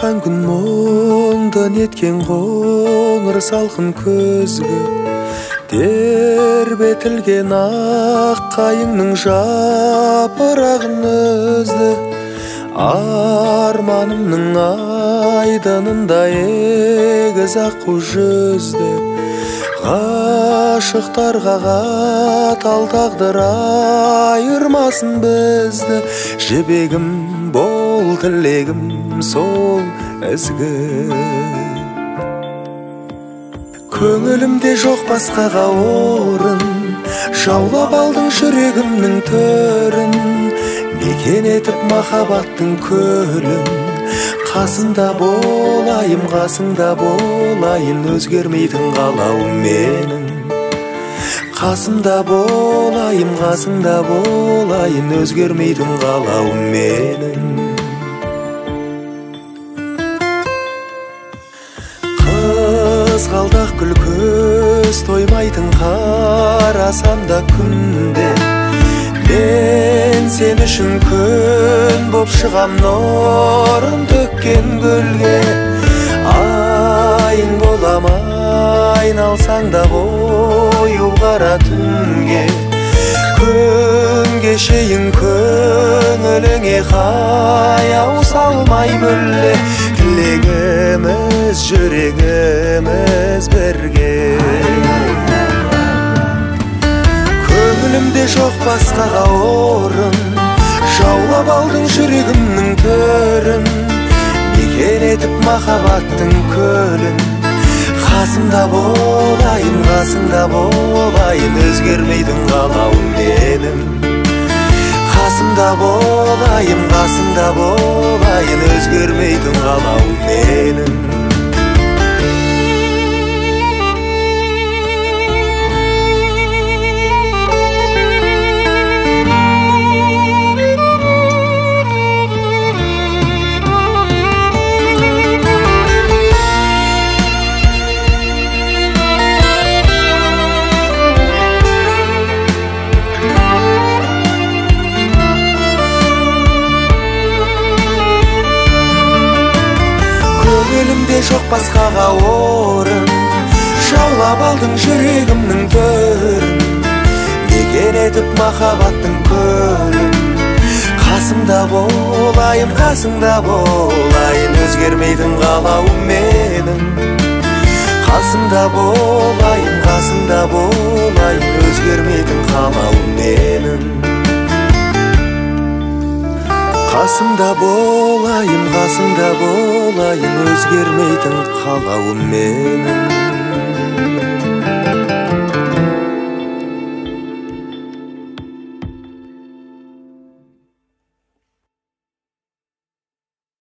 Ашқан күн мұңды неткен қоңыр салқын көзгі, тербетілген ақ қайыңның жапырағын үзді. Арманымның айдынында егіз аққу жүзді. Ғашықтарға қатал тағдыр айырмасын бізді. Жібегім бол, тілегім сол ізгі. Көңілімде жоқ басқаға орын, жаулап алдың жүрегімнің төрін. Мекен етіп махаббаттың көлін, қасында болайын, қасында болайын, өзгермейтін қалауым менің. Қасында болайын, қасында болайын, өзгермейтін қалауым менің. Қызғалдақ гүл көз тоймайтын қарасам да күнде, мен сен үшін күн боп шығам нұрын төккен гүлге. Айың болам айналсаң да қою қара түнге. Күн кешейін көңіліңе қаяу салмай мүлде. Тілегіміз жүрегіміз бірге. Көңілімде жоқ басқаға орын, жаулап алдың жүрегімнің төрін. Мекен етіп махаббаттың көлін, қасымда болайын, қасыңда болайын, өзгермейтін қалауым менің. Қасымда болайын, қасыңда болайын, өзгермейтін қалауым менің. Көңілімде жоқ басқаға орын, жаулап алдың жүрегімнің төрін. Мекен етіп махаббаттың көлін, қасымда болайын, қасыңда болайын, өзгермейтін қалауым менің. Қасымда болайын, қасыңда болайын, өзгермейтін қалауым менің. Қасымда болайын, қасыңда болайын, өзгермейтін қалауым менің.